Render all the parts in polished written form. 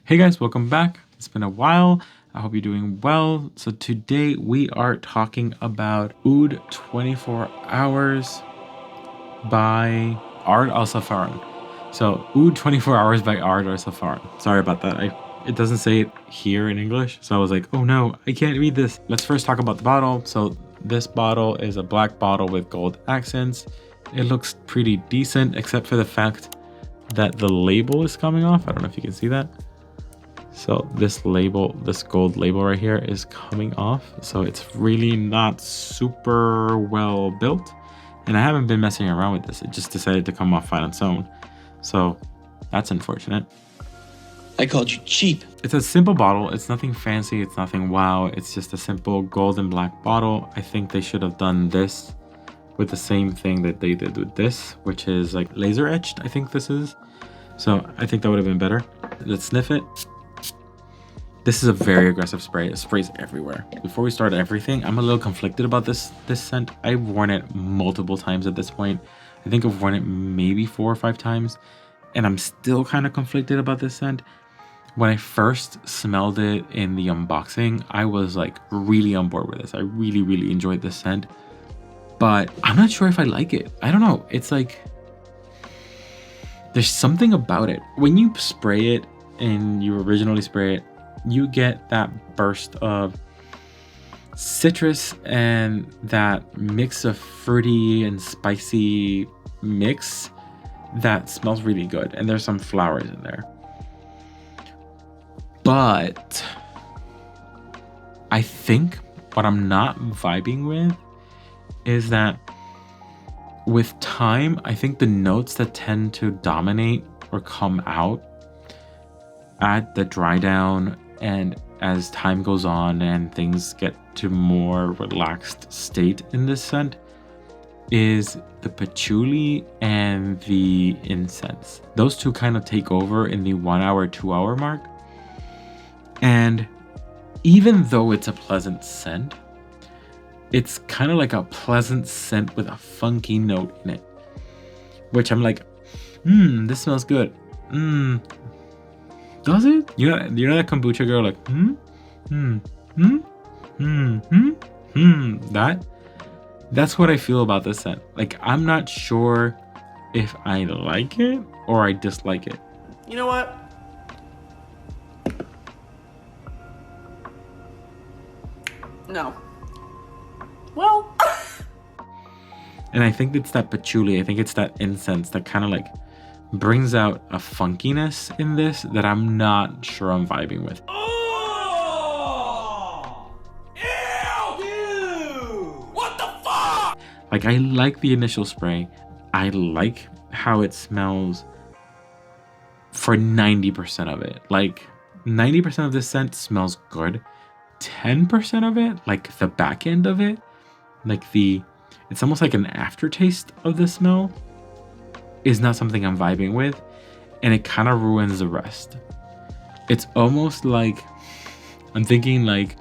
Hey guys, welcome back. It's been a while. I hope you're doing well. So today we are talking about Oud 24 Hours by Ard Al Zafaaran. So Oud 24 Hours by Ard Al Zafaaran. Sorry about that. It doesn't say it here in English. So I was like, oh no, I can't read this. Let's first talk about the bottle. So this bottle is a black bottle with gold accents. It looks pretty decent, except for the fact that the label is coming off. I don't know if you can see that. So this label, this gold label right here is coming off. So it's really not super well built. And I haven't been messing around with this. It just decided to come off fine on its own. So that's unfortunate. I called you cheap. It's a simple bottle. It's nothing fancy. It's nothing wow. It's just a simple gold and black bottle. I think they should have done this with the same thing that they did with this, which is like laser etched, I think this is. So I think that would have been better. Let's sniff it. This is a very aggressive spray. It sprays everywhere. Before we start everything, I'm a little conflicted about this scent. I've worn it multiple times at this point. I think I've worn it maybe 4 or 5 times, and I'm still kind of conflicted about this scent. When I first smelled it in the unboxing, I was like really on board with this. I really enjoyed this scent, but I'm not sure if I like it. I don't know. It's like there's something about it. When you spray it and you originally spray it, you get that burst of citrus and that mix of fruity and spicy mix that smells really good. And there's some flowers in there. But I think what I'm not vibing with is that with time, I think the notes that tend to dominate or come out at the dry down and as time goes on and things get to more relaxed state in this scent is the patchouli and the incense. Those two kind of take over in the 1 hour, 2 hour mark. And even though it's a pleasant scent, it's kind of like a pleasant scent with a funky note in it, which I'm like, this smells good. Does it? You know that kombucha girl, like, That's what I feel about this scent. Like, I'm not sure if I like it or I dislike it. You know what? No. Well. And I think it's that patchouli. I think it's that incense that kind of like brings out a funkiness in this that I'm not sure I'm vibing with. Oh! Ew! What the fuck? Like, I like the initial spray. I like how it smells for 90% of it. Like, 90% of this scent smells good. 10% of it, like the back end of it, like it's almost like an aftertaste of the smell, is not something I'm vibing with, and it kind of ruins the rest. It's almost like I'm thinking like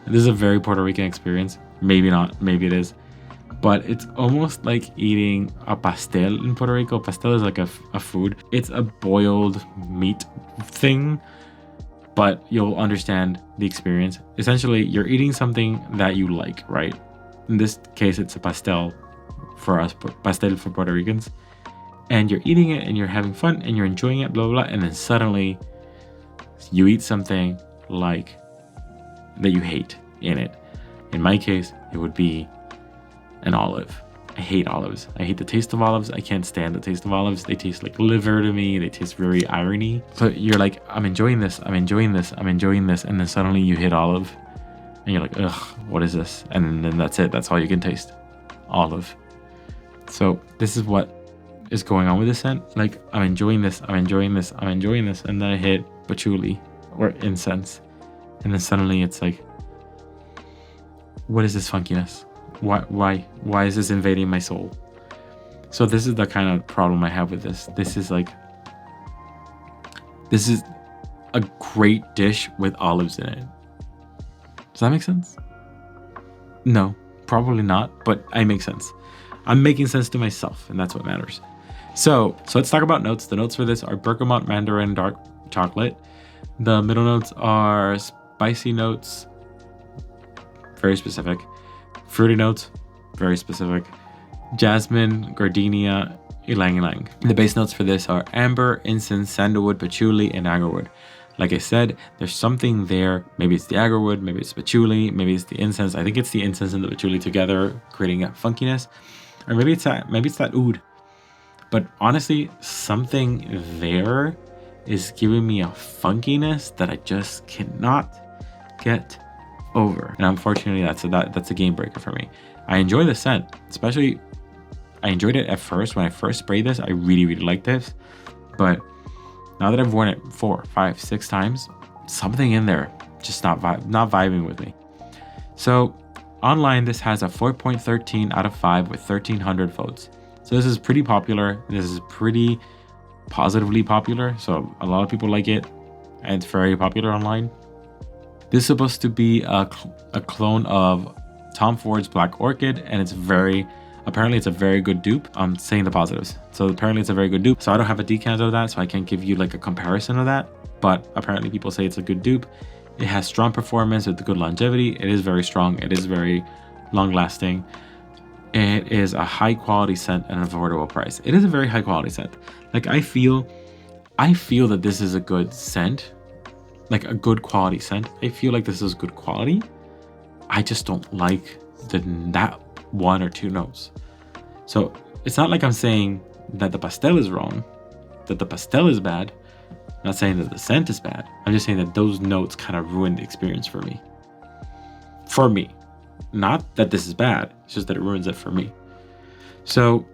this is a very Puerto Rican experience. Maybe not, maybe it is, but it's almost like eating a pastel in Puerto Rico. Pastel is like a food. It's a boiled meat thing, but you'll understand the experience. Essentially, you're eating something that you like, right? In this case, it's a pastel for us, pastel for Puerto Ricans. And you're eating it and you're having fun and you're enjoying it, blah, blah, blah. And then suddenly you eat something like that you hate in it. In my case, it would be an olive. I hate olives. I hate the taste of olives. I can't stand the taste of olives. They taste like liver to me. They taste very irony. So you're like, I'm enjoying this. I'm enjoying this. I'm enjoying this. And then suddenly you hit olive and you're like, ugh, what is this? And then that's it. That's all you can taste. Olive. So this is what is going on with this scent. Like, I'm enjoying this. I'm enjoying this. I'm enjoying this. And then I hit patchouli or incense. And then suddenly it's like, what is this funkiness? Why is this invading my soul? So this is the kind of problem I have with this. This is a great dish with olives in it. Does that make sense? No, probably not, but I make sense. I'm making sense to myself, and that's what matters. So let's talk about notes. The notes for this are bergamot, mandarin, dark chocolate, The middle notes are spicy notes, very specific. Fruity notes, very specific. Jasmine, gardenia, ylang ylang. The base notes for this are amber, incense, sandalwood, patchouli, and agarwood. Like I said, there's something there. Maybe it's the agarwood, maybe it's patchouli, maybe it's the incense. I think it's the incense and the patchouli together, creating a funkiness. Or maybe it's that oud. But honestly, something there is giving me a funkiness that I just cannot get over. And unfortunately, that's a game breaker for me. I enjoy the scent, especially I enjoyed it at first. When I first sprayed this, I really liked this. But now that I've worn it 4, 5, 6 times, something in there just not vibing with me. So online, this has a 4.13 out of 5 with 1,300 votes. So this is pretty popular. This is pretty positively popular. So a lot of people like it, and it's very popular online. This is supposed to be a clone of Tom Ford's Black Orchid, and apparently it's a very good dupe. I'm saying the positives. So apparently it's a very good dupe. So I don't have a decant of that, so I can't give you like a comparison of that. But apparently people say it's a good dupe. It has strong performance with good longevity. It is very strong. It is very long lasting. It is a high quality scent at an affordable price. It is a very high quality scent. Like I feel that this is a good scent, like a good quality scent. I feel like this is good quality. I just don't like that 1 or 2 notes. So it's not like I'm saying that the pastel is wrong, that the pastel is bad. I'm not saying that the scent is bad. I'm just saying that those notes kind of ruined the experience for me. For me. Not that this is bad, it's just that it ruins it for me. So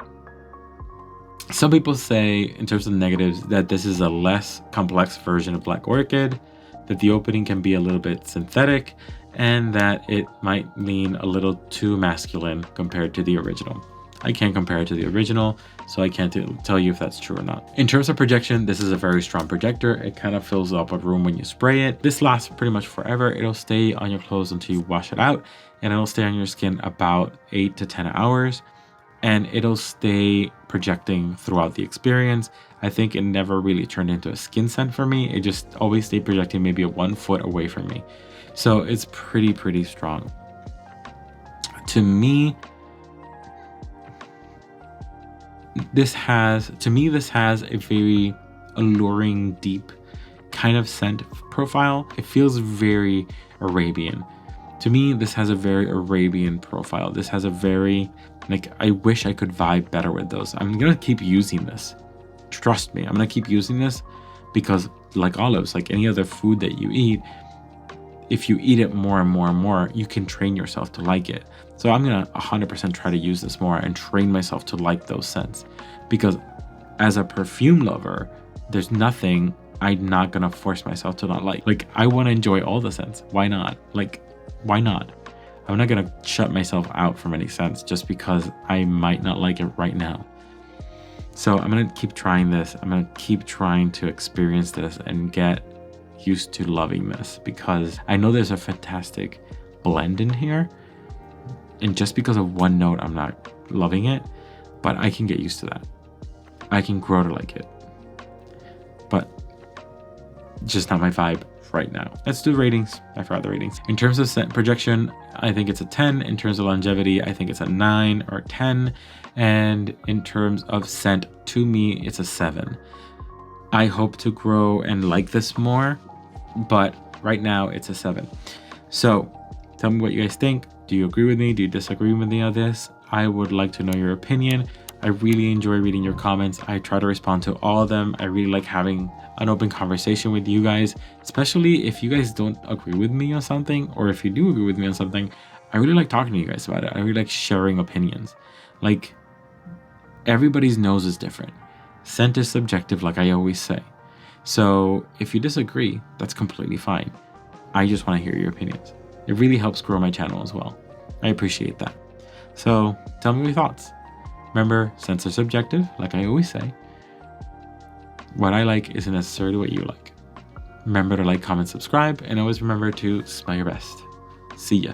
some people say, in terms of the negatives, that this is a less complex version of Black Orchid, that the opening can be a little bit synthetic, and that it might lean a little too masculine compared to the original. I can't compare it to the original, so I can't tell you if that's true or not. In terms of projection, this is a very strong projector. It kind of fills up a room when you spray it. This lasts pretty much forever. It'll stay on your clothes until you wash it out, and it'll stay on your skin about 8 to 10 hours, and it'll stay projecting throughout the experience. I think it never really turned into a skin scent for me. It just always stayed projecting maybe 1 foot away from me. So it's pretty strong. To me, this has a very alluring, deep kind of scent profile. It feels very Arabian. To me, this has a very Arabian profile. This has a very, like, I wish I could vibe better with those. I'm gonna keep using this. Trust me, I'm gonna keep using this because, like olives, like any other food that you eat, if you eat it more and more, you can train yourself to like it. So I'm gonna 100% try to use this more and train myself to like those scents, because as a perfume lover, there's nothing I'm not gonna force myself to not like. Like, I want to enjoy all the scents. Why not? Like, why not? I'm not gonna shut myself out from any scents just because I might not like it right now. So I'm gonna keep trying this. I'm gonna keep trying to experience this and get used to loving this, because I know there's a fantastic blend in here, and just because of 1 note I'm not loving it, but I can get used to that. I can grow to like it, but just not my vibe right now. Let's do ratings. I forgot the ratings. In terms of scent projection, I think it's a 10. In terms of longevity, I think it's a 9 or 10. And in terms of scent, to me, it's a 7. I hope to grow and like this more, but right now it's a 7. So tell me what you guys think. Do you agree with me? Do you disagree with me on this? I would like to know your opinion. I really enjoy reading your comments. I try to respond to all of them. I really like having an open conversation with you guys, especially if you guys don't agree with me on something, or if you do agree with me on something. I really like talking to you guys about it. I really like sharing opinions. Like, everybody's nose is different. Scent is subjective, like I always say. So if you disagree, that's completely fine. I just want to hear your opinions. It really helps grow my channel as well. I appreciate that. So tell me your thoughts. Remember, scents are subjective, like I always say. What I like isn't necessarily what you like. Remember to like, comment, subscribe, and always remember to smell your best. See ya.